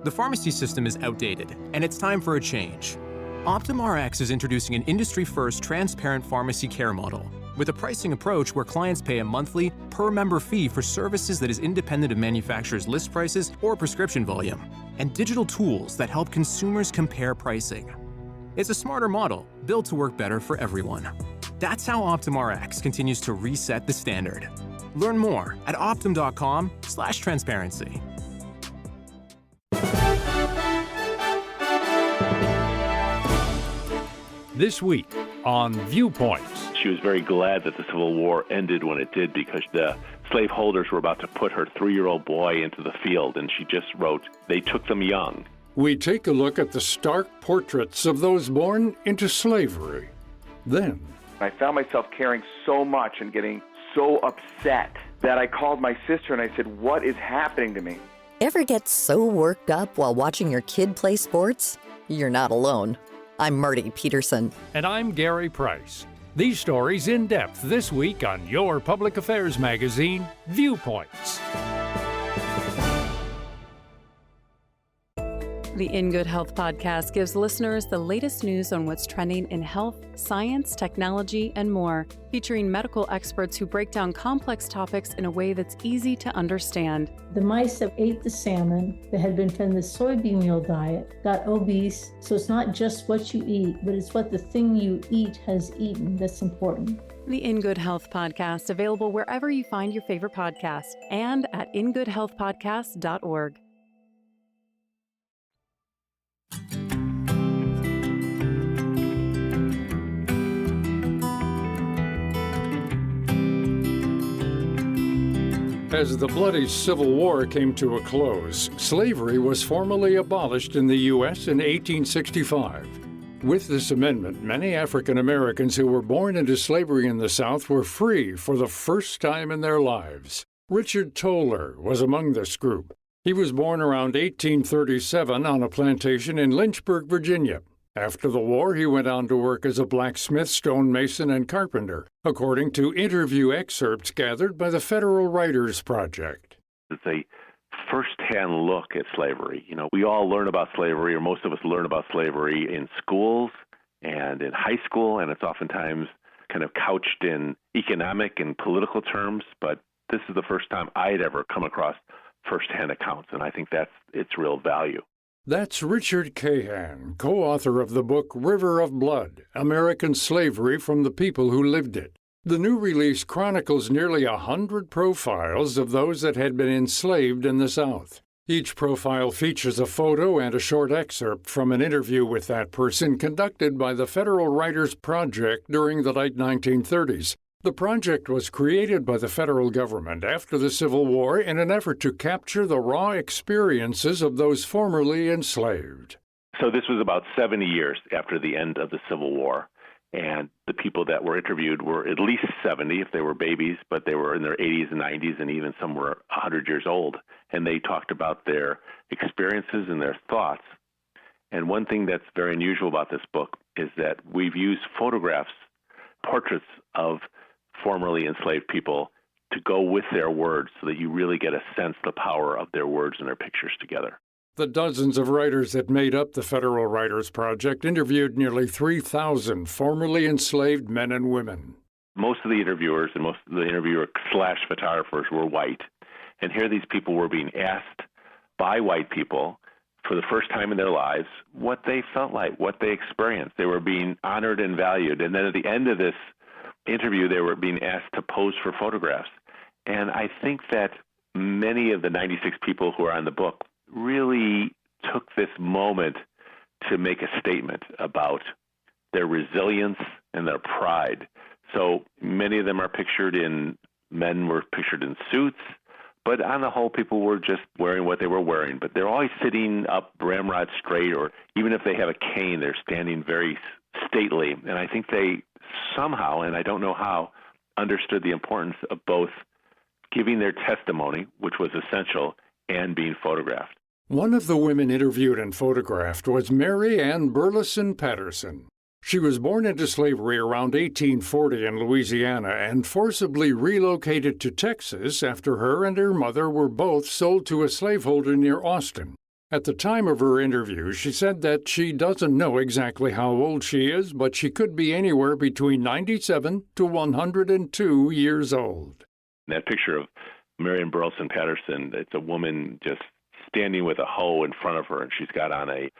The pharmacy system is outdated, and it's time for a change. OptumRx is introducing an industry-first transparent pharmacy care model with a pricing approach where clients pay a monthly, per-member fee for services that is independent of manufacturers' list prices or prescription volume, and digital tools that help consumers compare pricing. It's a smarter model, built to work better for everyone. That's how OptumRx continues to reset the standard. Learn more at optum.com/transparency. This week on Viewpoints. She was very glad that the Civil War ended when it did because the slaveholders were about to put her 3-year-old boy into the field, and she just wrote, "They took them young." We take a look at the stark portraits of those born into slavery. Then, I found myself caring so much and getting so upset that I called my sister and I said, "What is happening to me?" Ever get so worked up while watching your kid play sports? You're not alone. I'm Marty Peterson. and I'm Gary Price. These stories in depth this week on your public affairs magazine, Viewpoints. The In Good Health podcast gives listeners the latest news on what's trending in health, science, technology, and more, featuring medical experts who break down complex topics in a way that's easy to understand. The mice that ate the salmon that had been fed the soybean meal diet got obese. So it's not just what you eat, but it's what the thing you eat has eaten that's important. The In Good Health podcast, available wherever you find your favorite podcast and at ingoodhealthpodcast.org. As the bloody Civil War came to a close, slavery was formally abolished in the U.S. in 1865. With this amendment, many African Americans who were born into slavery in the South were free for the first time in their lives. Richard Toller was among this group. He was born around 1837 on a plantation in Lynchburg, Virginia. After the war, he went on to work as a blacksmith, stonemason, and carpenter, according to interview excerpts gathered by the Federal Writers Project. It's a first-hand look at slavery. You know, we all learn about slavery, or most of us learn about slavery in schools and in high school, and it's oftentimes kind of couched in economic and political terms, but this is the first time I'd ever come across first-hand accounts, and I think that's its real value. That's Richard Cahan, co-author of the book River of Blood, American Slavery from the People Who Lived It. The new release chronicles nearly 100 profiles of those that had been enslaved in the South. Each profile features a photo and a short excerpt from an interview with that person conducted by the Federal Writers Project during the late 1930s. The project was created by the federal government after the Civil War in an effort to capture the raw experiences of those formerly enslaved. So this was about 70 years after the end of the Civil War, and the people that were interviewed were at least 70 if they were babies, but they were in their 80s and 90s, and even some were 100 years old. And they talked about their experiences and their thoughts. And one thing that's very unusual about this book is that we've used photographs, portraits of formerly enslaved people to go with their words so that you really get a sense of the power of their words and their pictures together. The dozens of writers that made up the Federal Writers Project interviewed nearly 3,000 formerly enslaved men and women. Most of the interviewers and most of the interviewer/photographers were white. And here these people were being asked by white people for the first time in their lives what they felt like, what they experienced. They were being honored and valued. And then at the end of this interview, they were being asked to pose for photographs. And I think that many of the 96 people who are on the book really took this moment to make a statement about their resilience and their pride. So many of them are men were pictured in suits, but on the whole, people were just wearing what they were wearing. But they're always sitting up ramrod straight, or even if they have a cane, they're standing very stately. And I think they somehow, and I don't know how, understood the importance of both giving their testimony, which was essential, and being photographed. One of the women interviewed and photographed was Mary Ann Burleson Patterson. She was born into slavery around 1840 in Louisiana and forcibly relocated to Texas after her and her mother were both sold to a slaveholder near Austin. At the time of her interview, she said that she doesn't know exactly how old she is, but she could be anywhere between 97 to 102 years old. That picture of Marion Burleson Patterson, it's a woman just standing with a hoe in front of her, and she's got on a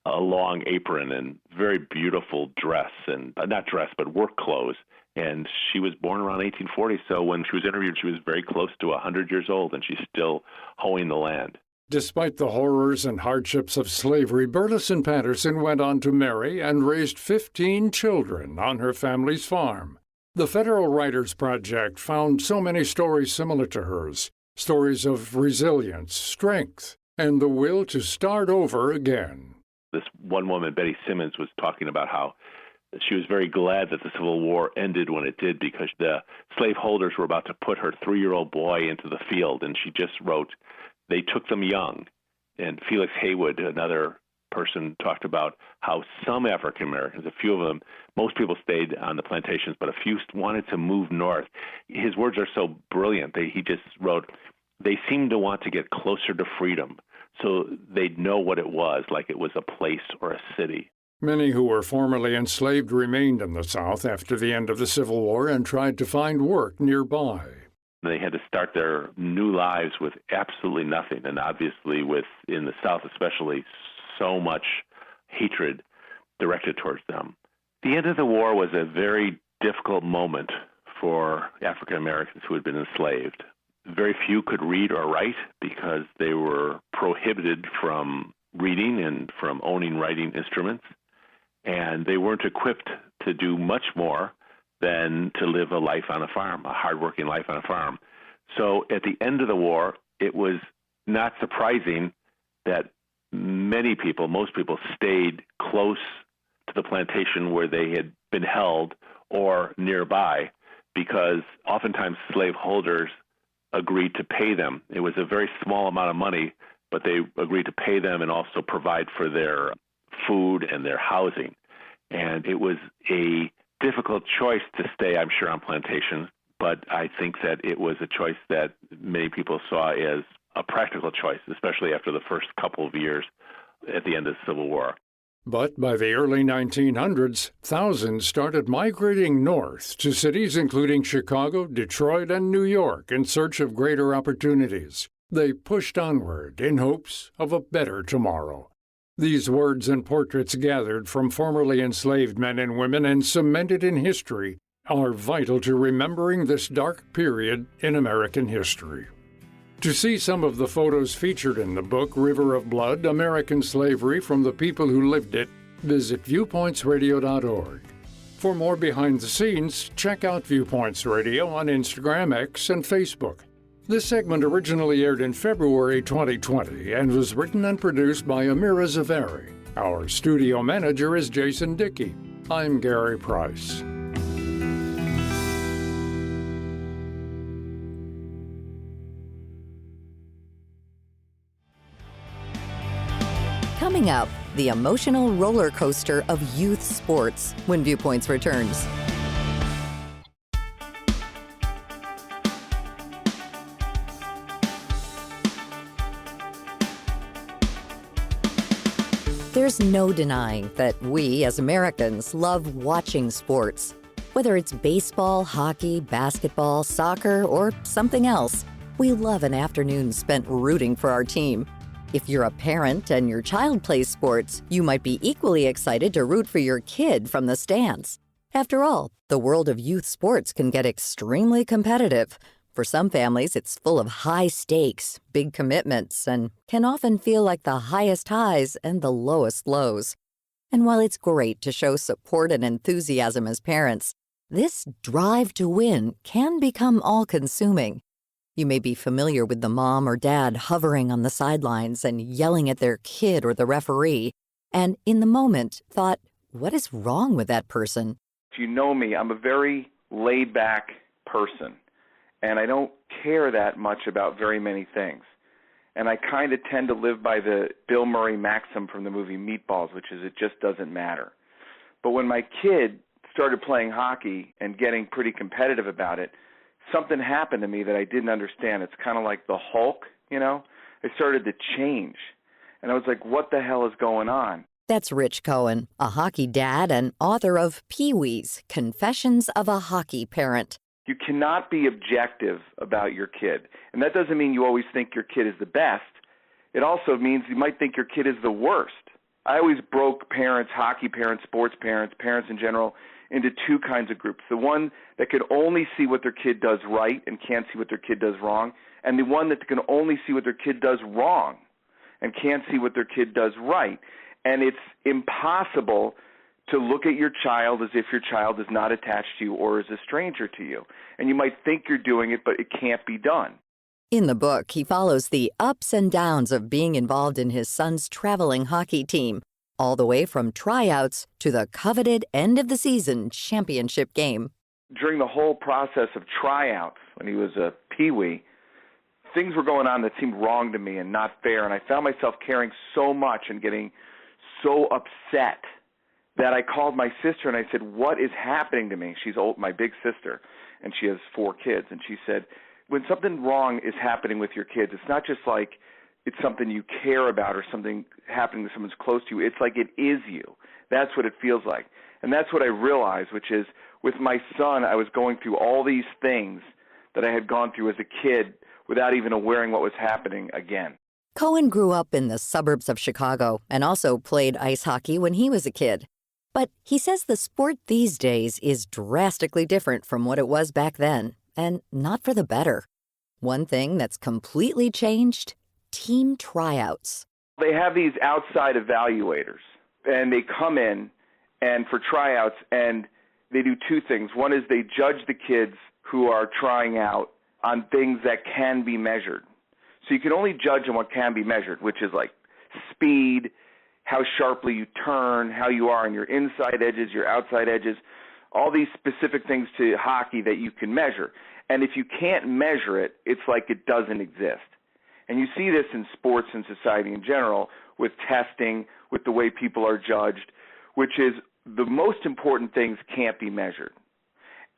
long apron and very beautiful dress, and not dress, but work clothes. And she was born around 1840, so when she was interviewed, she was very close to 100 years old, and she's still hoeing the land. Despite the horrors and hardships of slavery, Burleson Patterson went on to marry and raised 15 children on her family's farm. The Federal Writers Project found so many stories similar to hers, stories of resilience, strength, and the will to start over again. This one woman, Betty Simmons, was talking about how she was very glad that the Civil War ended when it did, because the slaveholders were about to put her 3-year-old boy into the field, and she just wrote, "They took them young." And Felix Haywood, another person, talked about how some African Americans, a few of them, most people stayed on the plantations, but a few wanted to move north. His words are so brilliant. He just wrote, "They seemed to want to get closer to freedom, so they'd know what it was, like it was a place or a city." Many who were formerly enslaved remained in the South after the end of the Civil War and tried to find work nearby. They had to start their new lives with absolutely nothing, and obviously in the South especially, so much hatred directed towards them. The end of the war was a very difficult moment for African Americans who had been enslaved. Very few could read or write because they were prohibited from reading and from owning writing instruments, and they weren't equipped to do much more than to live a life on a farm, a hardworking life on a farm. So at the end of the war, it was not surprising that many people, most people, stayed close to the plantation where they had been held or nearby, because oftentimes slaveholders agreed to pay them. It was a very small amount of money, but they agreed to pay them and also provide for their food and their housing. And it was a difficult choice to stay, I'm sure, on plantations, but I think that it was a choice that many people saw as a practical choice, especially after the first couple of years at the end of the Civil War. But by the early 1900s, thousands started migrating north to cities including Chicago, Detroit, and New York in search of greater opportunities. They pushed onward in hopes of a better tomorrow. These words and portraits gathered from formerly enslaved men and women and cemented in history are vital to remembering this dark period in American history. To see some of the photos featured in the book River of Blood, American Slavery from the People Who Lived It, visit viewpointsradio.org. For more behind the scenes, check out Viewpoints Radio on Instagram, X, and Facebook. This segment originally aired in February 2020 and was written and produced by Amira Zavari. Our studio manager is Jason Dickey. I'm Gary Price. Coming up, the emotional roller coaster of youth sports when Viewpoints returns. There's no denying that we, as Americans, love watching sports. Whether it's baseball, hockey, basketball, soccer, or something else, we love an afternoon spent rooting for our team. If you're a parent and your child plays sports, you might be equally excited to root for your kid from the stands. After all, the world of youth sports can get extremely competitive. For some families, it's full of high stakes, big commitments, and can often feel like the highest highs and the lowest lows. And while it's great to show support and enthusiasm as parents, this drive to win can become all-consuming. You may be familiar with the mom or dad hovering on the sidelines and yelling at their kid or the referee, and in the moment thought, what is wrong with that person? If you know me, I'm a very laid-back person, and I don't care that much about very many things. And I kind of tend to live by the Bill Murray maxim from the movie Meatballs, which is it just doesn't matter. But when my kid started playing hockey and getting pretty competitive about it, something happened to me that I didn't understand. It's kind of like the Hulk, you know? I started to change. And I was like, what the hell is going on? That's Rich Cohen, a hockey dad and author of Pee-wee's Confessions of a Hockey Parent. You cannot be objective about your kid. And that doesn't mean you always think your kid is the best. It also means you might think your kid is the worst. I always broke parents, hockey parents, sports parents, parents in general, into two kinds of groups. The one that could only see what their kid does right and can't see what their kid does wrong, and the one that can only see what their kid does wrong and can't see what their kid does right. And it's impossible to look at your child as if your child is not attached to you or is a stranger to you. And you might think you're doing it, but it can't be done. In the book, he follows the ups and downs of being involved in his son's traveling hockey team, all the way from tryouts to the coveted end-of-the-season championship game. During the whole process of tryouts, when he was a peewee, things were going on that seemed wrong to me and not fair, and I found myself caring so much and getting so upset that I called my sister and I said, what is happening to me? She's old, my big sister, and she has 4 kids, and she said, when something wrong is happening with your kids, it's not just like it's something you care about or something happening to someone's close to you. It's like it is you. That's what it feels like. And that's what I realized, which is with my son, I was going through all these things that I had gone through as a kid without even aware what was happening again. Cohen grew up in the suburbs of Chicago and also played ice hockey when he was a kid. But he says the sport these days is drastically different from what it was back then, and not for the better. One thing that's completely changed: team tryouts. They have these outside evaluators, and they come in and for tryouts, and they do 2 things. One is they judge the kids who are trying out on things that can be measured. So you can only judge on what can be measured, which is like speed, how sharply you turn, how you are on your inside edges, your outside edges, all these specific things to hockey that you can measure. And if you can't measure it, it's like it doesn't exist. And you see this in sports and society in general with testing, with the way people are judged, which is the most important things can't be measured.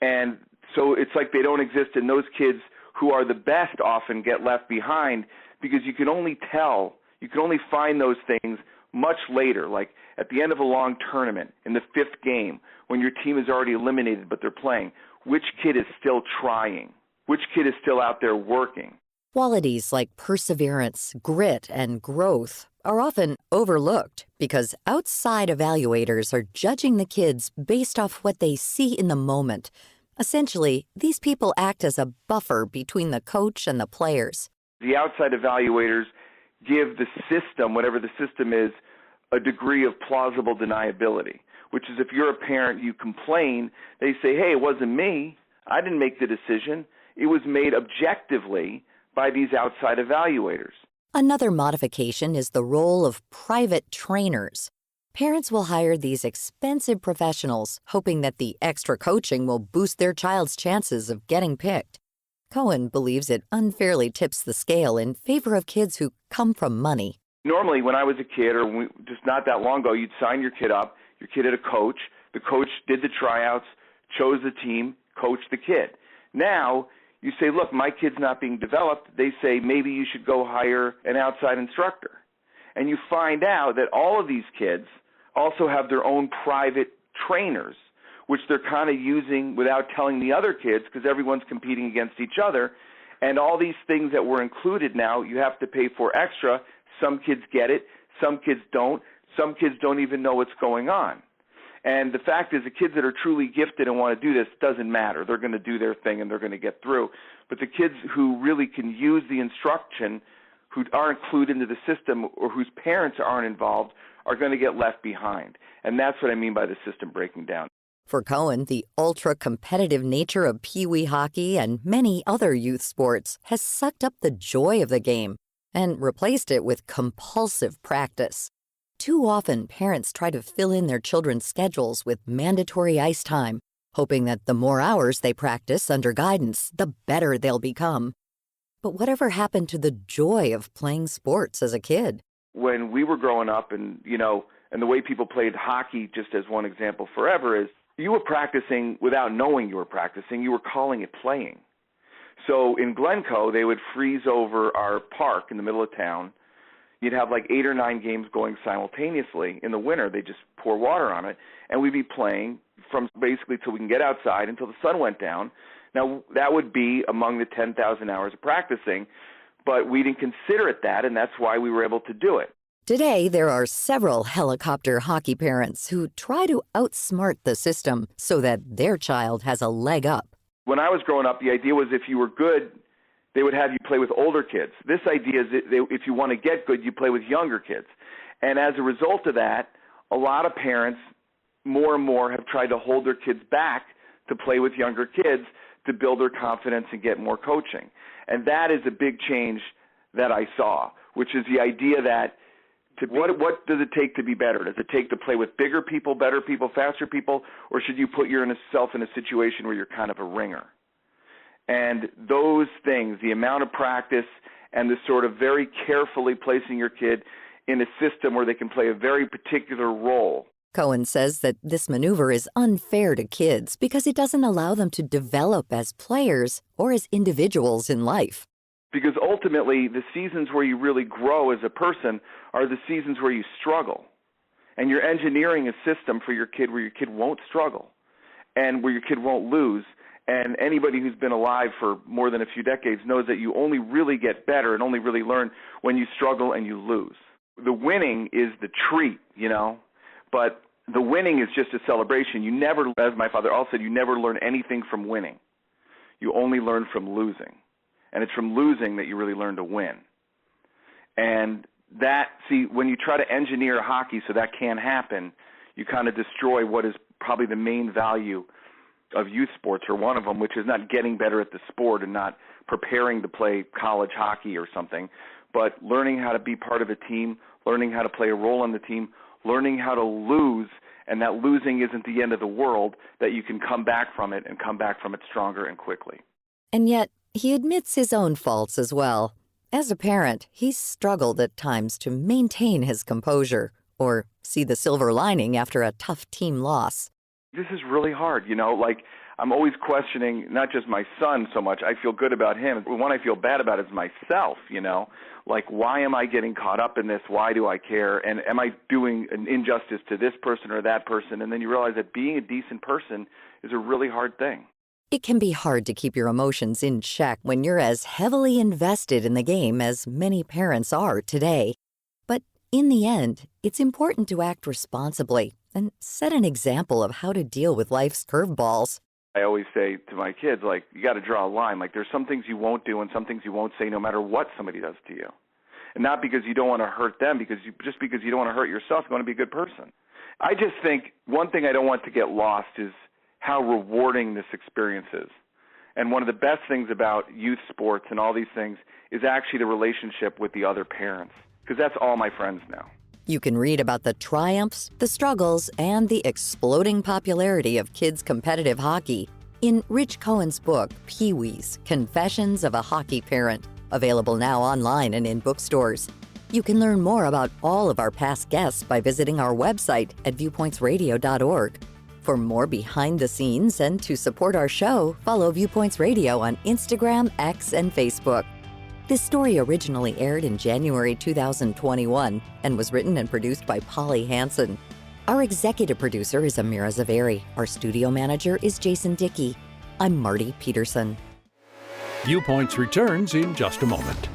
And so it's like they don't exist, and those kids who are the best often get left behind because you can only tell, you can only find those things much later, like at the end of a long tournament, in the 5th game, when your team is already eliminated but they're playing. Which kid is still trying? Which kid is still out there working? Qualities like perseverance, grit, and growth are often overlooked because outside evaluators are judging the kids based off what they see in the moment. Essentially, these people act as a buffer between the coach and the players. The outside evaluators give the system, whatever the system is, a degree of plausible deniability, which is if you're a parent, you complain, they say, hey, it wasn't me. I didn't make the decision. It was made objectively by these outside evaluators. Another modification is the role of private trainers. Parents will hire these expensive professionals, hoping that the extra coaching will boost their child's chances of getting picked. Cohen believes it unfairly tips the scale in favor of kids who come from money. Normally, when I was a kid, or just not that long ago, you'd sign your kid up. Your kid had a coach. The coach did the tryouts, chose the team, coached the kid. Now, you say, look, my kid's not being developed. They say, maybe you should go hire an outside instructor. And you find out that all of these kids also have their own private trainers, which they're kind of using without telling the other kids because everyone's competing against each other. And all these things that were included now, you have to pay for extra. Some kids get it. Some kids don't. Some kids don't even know what's going on. And the fact is, the kids that are truly gifted and want to do this, doesn't matter. They're going to do their thing and they're going to get through. But the kids who really can use the instruction, who aren't clued into the system or whose parents aren't involved, are going to get left behind. And that's what I mean by the system breaking down. For Cohen, the ultra-competitive nature of peewee hockey and many other youth sports has sucked up the joy of the game and replaced it with compulsive practice. Too often, parents try to fill in their children's schedules with mandatory ice time, hoping that the more hours they practice under guidance, the better they'll become. But whatever happened to the joy of playing sports as a kid? When we were growing up and the way people played hockey, just as one example forever, is you were practicing without knowing you were practicing. You were calling it playing. So in Glencoe, they would freeze over our park in the middle of town. You'd have like 8 or 9 games going simultaneously in the winter. They just pour water on it, and we'd be playing from basically till we can get outside until the sun went down. Now, that would be among the 10,000 hours of practicing, but we didn't consider it that, and that's why we were able to do it. Today, there are several helicopter hockey parents who try to outsmart the system so that their child has a leg up. When I was growing up, the idea was if you were good, they would have you play with older kids. This idea is that if you want to get good, you play with younger kids. And as a result of that, a lot of parents more and more have tried to hold their kids back to play with younger kids to build their confidence and get more coaching. And that is a big change that I saw, which is the idea that what does it take to be better? Does it take to play with bigger people, better people, faster people, or should you put yourself in a situation where you're kind of a ringer? And those things, the amount of practice and the sort of very carefully placing your kid in a system where they can play a very particular role. Cohen says that this maneuver is unfair to kids because it doesn't allow them to develop as players or as individuals in life. Because ultimately, the seasons where you really grow as a person are the seasons where you struggle. And you're engineering a system for your kid where your kid won't struggle and where your kid won't lose. And anybody who's been alive for more than a few decades knows that you only really get better and only really learn when you struggle and you lose. The winning is the treat, but the winning is just a celebration. You never, as my father also said, you never learn anything from winning. You only learn from losing. And it's from losing that you really learn to win. And when you try to engineer hockey so that can't happen, you kind of destroy what is probably the main value of youth sports, or one of them, which is not getting better at the sport and not preparing to play college hockey or something, but learning how to be part of a team, learning how to play a role on the team, learning how to lose, and that losing isn't the end of the world, that you can come back from it and come back from it stronger and quickly. And yet, he admits his own faults as well. As a parent, he's struggled at times to maintain his composure or see the silver lining after a tough team loss. This is really hard, I'm always questioning not just my son so much. I feel good about him. The one I feel bad about is myself, why am I getting caught up in this? Why do I care? And am I doing an injustice to this person or that person? And then you realize that being a decent person is a really hard thing. It can be hard to keep your emotions in check when you're as heavily invested in the game as many parents are today. But in the end, it's important to act responsibly and set an example of how to deal with life's curveballs. I always say to my kids, you got to draw a line. There's some things you won't do and some things you won't say no matter what somebody does to you. And not because you don't want to hurt them, just because you don't want to hurt yourself, you want to be a good person. I just think one thing I don't want to get lost is how rewarding this experience is. And one of the best things about youth sports and all these things is actually the relationship with the other parents, because that's all my friends now. You can read about the triumphs, the struggles, and the exploding popularity of kids' competitive hockey in Rich Cohen's book, Pee-wee's Confessions of a Hockey Parent, available now online and in bookstores. You can learn more about all of our past guests by visiting our website at viewpointsradio.org. For more behind the scenes and to support our show, follow Viewpoints Radio on Instagram, X, and Facebook. This story originally aired in January 2021 and was written and produced by Polly Hansen. Our executive producer is Amira Zaveri. Our studio manager is Jason Dickey. I'm Marty Peterson. Viewpoints returns in just a moment.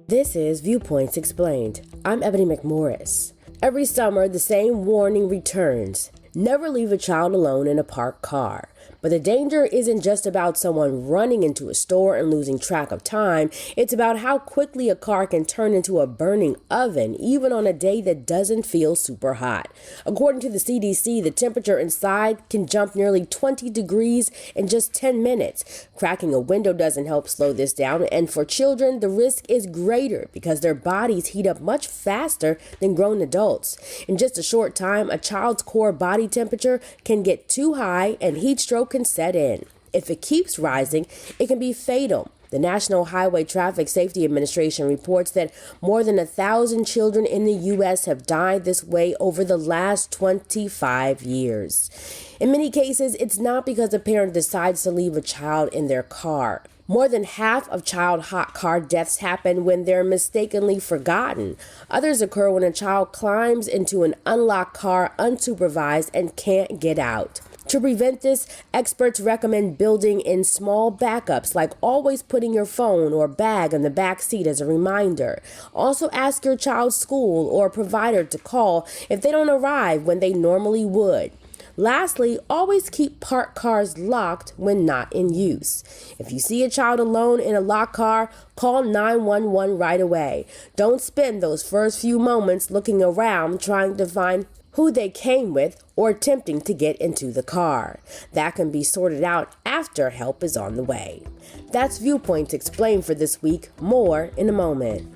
This is Viewpoints Explained. I'm Ebony McMorris. Every summer, the same warning returns. Never leave a child alone in a parked car. But the danger isn't just about someone running into a store and losing track of time. It's about how quickly a car can turn into a burning oven, even on a day that doesn't feel super hot. According to the CDC, the temperature inside can jump nearly 20 degrees in just 10 minutes. Cracking a window doesn't help slow this down, and for children, the risk is greater because their bodies heat up much faster than grown adults. In just a short time, a child's core body temperature can get too high and heat stroke can set in. If it keeps rising, it can be fatal. The The National Highway Traffic Safety Administration reports that more than 1,000 children in the U.S. have died this way over the last 25 years. In many cases, it's not because a parent decides to leave a child in their car. More than half of child hot car deaths happen when they're mistakenly forgotten. Others occur when a child climbs into an unlocked car unsupervised and can't get out. To prevent this, experts recommend building in small backups, like always putting your phone or bag in the back seat as a reminder. Also, ask your child's school or provider to call if they don't arrive when they normally would. Lastly, always keep parked cars locked when not in use. If you see a child alone in a locked car, call 911 right away. Don't spend those first few moments looking around trying to find who they came with or attempting to get into the car. That can be sorted out after help is on the way. That's Viewpoints Explained for this week. More in a moment.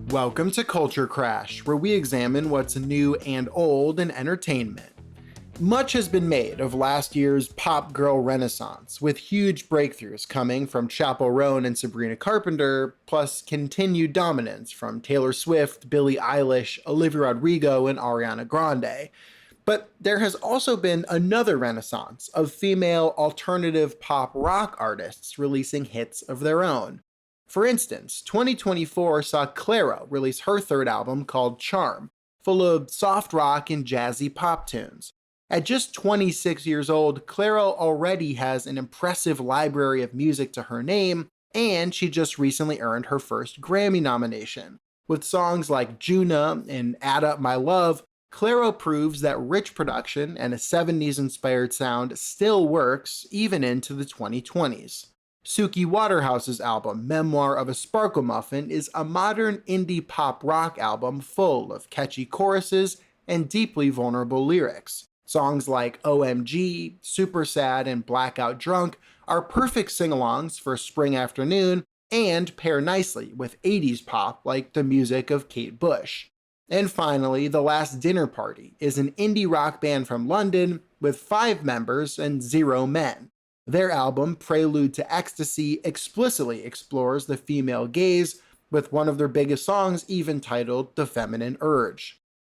Welcome to Culture Crash, where we examine what's new and old in entertainment. Much has been made of last year's pop girl renaissance, with huge breakthroughs coming from Chappell Roan and Sabrina Carpenter, plus continued dominance from Taylor Swift, Billie Eilish, Olivia Rodrigo, and Ariana Grande. But there has also been another renaissance of female alternative pop rock artists releasing hits of their own. For instance, 2024 saw Clairo release her third album called Charm, full of soft rock and jazzy pop tunes. At just 26 years old, Clairo already has an impressive library of music to her name, and she just recently earned her first Grammy nomination. With songs like Juna and Add Up My Love, Clairo proves that rich production and a 70s-inspired sound still works even into the 2020s. Suki Waterhouse's album, Memoir of a Sparkle Muffin, is a modern indie pop rock album full of catchy choruses and deeply vulnerable lyrics. Songs like OMG, Super Sad, and Blackout Drunk are perfect sing-alongs for a spring afternoon and pair nicely with 80s pop like the music of Kate Bush. And finally, The Last Dinner Party is an indie rock band from London with 5 members and 0 men. Their album, Prelude to Ecstasy, explicitly explores the female gaze, with one of their biggest songs even titled The Feminine Urge.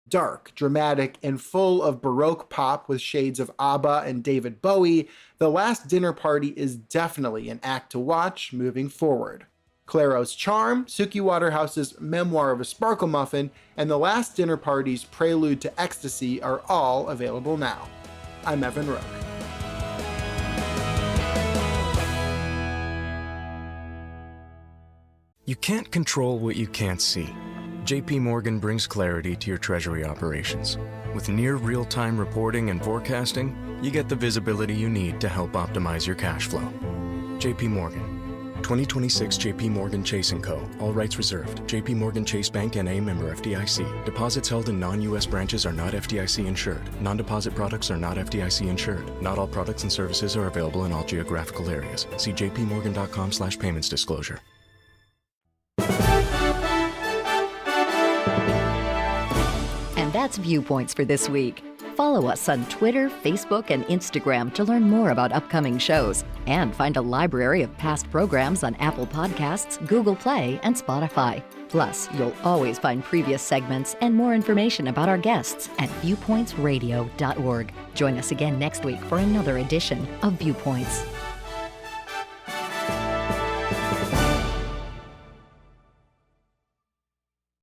Dark, dramatic, and full of Baroque pop with shades of ABBA and David Bowie, The Last Dinner Party is definitely an act to watch moving forward. Clairo's Charm, Suki Waterhouse's Memoir of a Sparkle Muffin, and The Last Dinner Party's Prelude to Ecstasy are all available now. I'm Evan Rook. You can't control what you can't see. JP Morgan brings clarity to your treasury operations. With near real-time reporting and forecasting, you get the visibility you need to help optimize your cash flow. JP Morgan. 2026 JP Morgan Chase & Co. All rights reserved. JP Morgan Chase Bank N.A. member FDIC. Deposits held in non-U.S. branches are not FDIC insured. Non-deposit products are not FDIC insured. Not all products and services are available in all geographical areas. See jpmorgan.com/payments disclosure. And that's Viewpoints for this week. Follow us on Twitter, Facebook, and Instagram to learn more about upcoming shows and find a library of past programs on Apple Podcasts, Google Play, and Spotify. Plus, you'll always find previous segments and more information about our guests at viewpointsradio.org. Join us again next week for another edition of Viewpoints.